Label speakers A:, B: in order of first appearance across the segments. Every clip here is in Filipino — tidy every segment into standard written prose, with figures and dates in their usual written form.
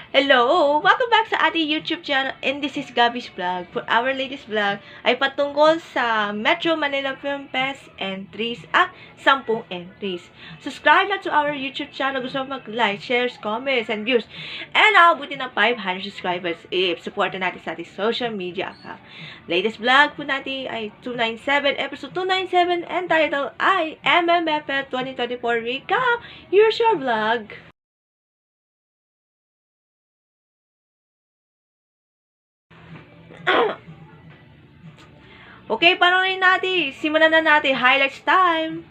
A: Hello! Welcome back sa ating YouTube channel, and this is Gabby's Vlog. For our latest vlog ay patungkol sa Metro Manila Film Fest entries at 10 entries. Subscribe na to our YouTube channel. Gusto mo mag-like, shares, comments, and views. And abutin ng 500 subscribers if supportan natin sa ating social media account. Latest vlog po natin ay 297, episode 297, and title ay MMFF 2024 Recap. Here's your vlog. Okay, panoorin natin. Simulan na natin. Highlights time.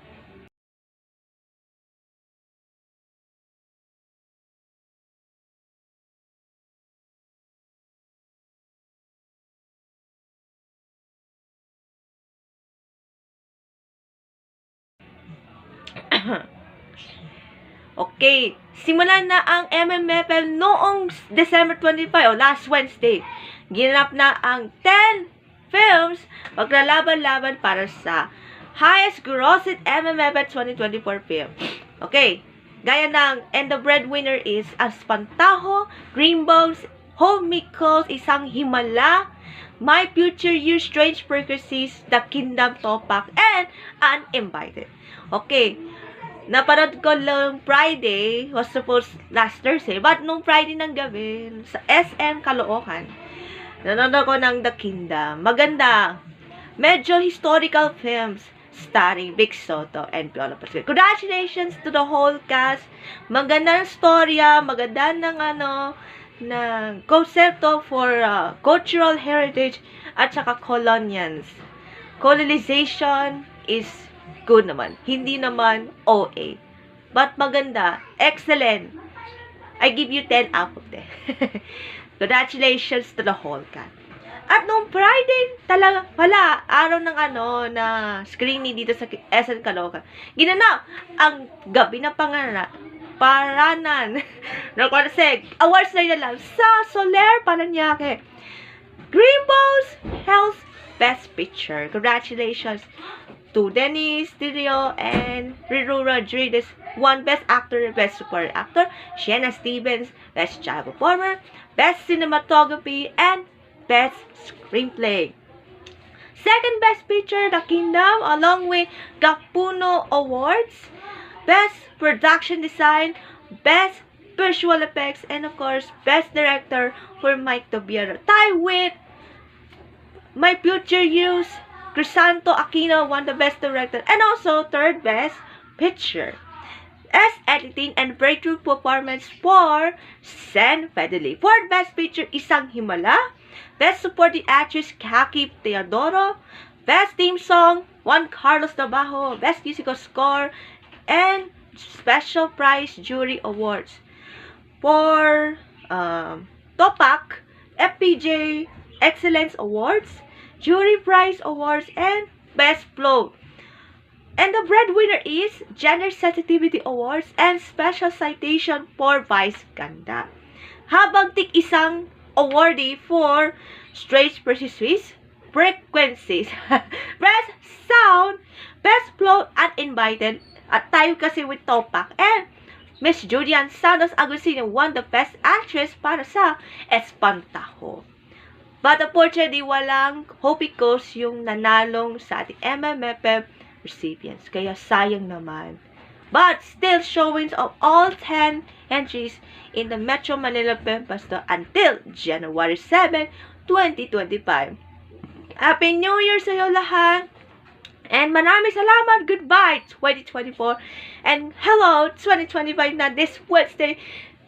A: Okay, simulan na ang MMFF noong December 25 o last Wednesday. Ginanap na ang 10 films maglalaban-laban para sa highest grossed MMFF 2024 film. Okay, gaya ng And the Breadwinner is Espantajo, Greenbones, Home Mikos, Isang Himala, My Future You, Strange Frequencies, The Kingdom, Topak, and Uninvited. Okay, napanood ko lang Friday, was supposed last Thursday, but nung Friday ng gabi, sa SM Caloocan, nanonood ko ng The Kingdom. Maganda. Medyo historical films starring Vic Soto and Piolo Pascual. Congratulations to the whole cast. Maganda ng storya, maganda ng ng konsepto for cultural heritage at saka colonials. Colonization is good naman. Hindi naman OA. But maganda. Excellent. I give you 10 out of 10. Congratulations to the whole cast. At nung Friday, talaga, wala, araw ng na screening dito sa SN Caloocan. Ginanap ang gabi ng paranan. Nakwasig, awards na lang sa Soler Paranaque. Greenbones Health Best Picture. Congratulations to Dennis Dilio and Riru Rodriguez, won Best Actor, Best Supporting Actor, Sienna Stevens, Best Child Performer, Best Cinematography, and Best Screenplay. Second Best Picture, The Kingdom, along with Gapuno Awards, Best Production Design, Best Visual Effects, and of course, Best Director for Mike Tobiero. Tie with My Future Use, Crisanto Aquino won the Best Director and also Third Best Picture. As Editing and Breakthrough Performance for Sen Fedeli. Fourth Best Picture, Isang Himala. Best Supporting Actress, Kaki Teodoro. Best Theme Song, Juan Carlos Nabajo. Best Musical Score, and Special Prize Jury Awards. For Topak, FPJ Excellence Awards, Jury Prize Awards, and Best Flow. And the breadwinner is Gender Sensitivity Awards and Special Citation for Vice Ganda. Habang tig-isang awardee for Strange Frequencies, Best Sound, Best Flow, Uninvited, at tayo kasi with Topak, and Miss Julian Santos Agusino won the Best Actress para sa Espantajo. But unfortunately, walang Hopicos yung nanalong sa ating MMFF recipients. Kaya sayang naman. But still showings of all 10 entries in the Metro Manila Film Fest until January 7, 2025. Happy New Year sa iyo lahat! And maraming salamat! Goodbye 2024! And hello 2025 na this Wednesday!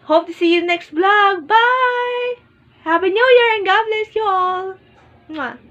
A: Hope to see you next vlog! Bye! Happy New Year and God bless you all! Mwah.